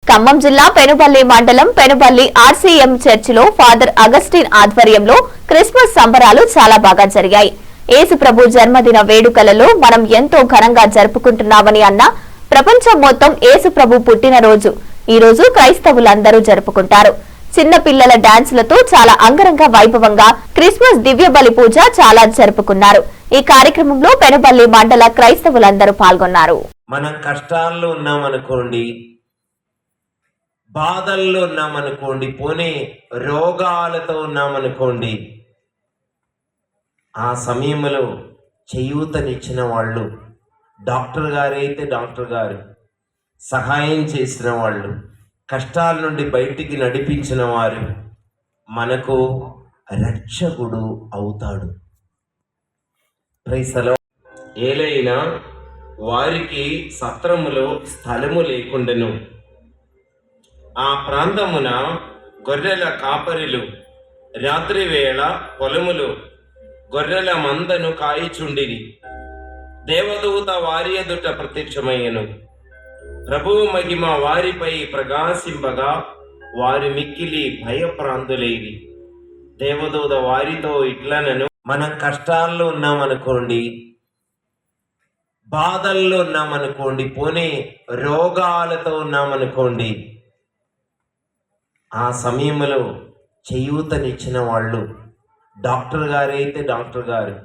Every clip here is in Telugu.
ఖమ్మం జిల్లా పెనుబల్లి మండలం పెనుబల్లి ఆర్సీఎం చర్చిలో ఫాదర్ అగస్టిన్ ఆధ్వర్యంలో క్రిస్మస్ సంబరాలు చాలా బాగా జరిగాయి. యేసు ప్రభు జన్మదిన వేడుకలలో మనం ఎంతో ఘనంగా జరుపుకుంటున్నామని అన్న ప్రపంచం మొత్తం యేసు ప్రభు పుట్టినరోజు ఈ రోజు క్రైస్తవులందరూ జరుపుకుంటారు. చిన్న పిల్లల డాన్సులతో చాలా అంగరంగ వైభవంగా క్రిస్మస్ దివ్య బలి పూజ చాలా జరుపుకున్నారు. ఈ కార్యక్రమంలో పెనుబల్లి మండల క్రైస్తవులందరూ పాల్గొన్నారు. మనం కష్టాల్లో ఉన్నామనుకోండి, బాధల్లో ఉన్నామనుకోండి, పోనీ రోగాలతో ఉన్నామనుకోండి, ఆ సమయంలో చేయూతనిచ్చిన వాళ్ళు డాక్టర్ గారైతే డాక్టర్ గారు, సహాయం చేసిన వాళ్ళు, కష్టాల నుండి బయటికి నడిపించిన వారు మనకు రక్షకుడు అవుతాడు. ప్రైసలో ఏలైనా వారికి సత్రములో స్థలము లేకుండెను. ఆ ప్రాంతమున గొర్రెల కాపరిలు రాత్రి వేళ పొలములు గొర్రెల మందను కాయిచుండిరి. దేవదూత వారి ఎదుట ప్రత్యక్షమయ్యను. ప్రభువు మహిమ వారిపై ప్రకాశింపగా వారి మిక్కిలి భయప్రాంతులైరి. దేవదూత వారితో ఇట్లనను, మనం కష్టాల్లో ఉన్నామనుకోండి, బాధల్లో ఉన్నామనుకోండి, పోనీ రోగాలతో ఉన్నామనుకోండి, ఆ సమయంలో చేయూతనిచ్చిన వాళ్ళు డాక్టర్ గారైతే డాక్టర్ గారు,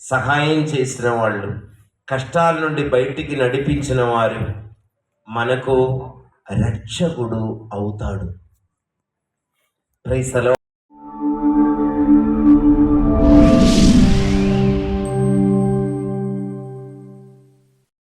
సహాయం చేసిన వాళ్ళు, కష్టాల నుండి బయటికి నడిపించిన వారు మనకు రక్షకుడు అవుతాడు. ప్రైసలో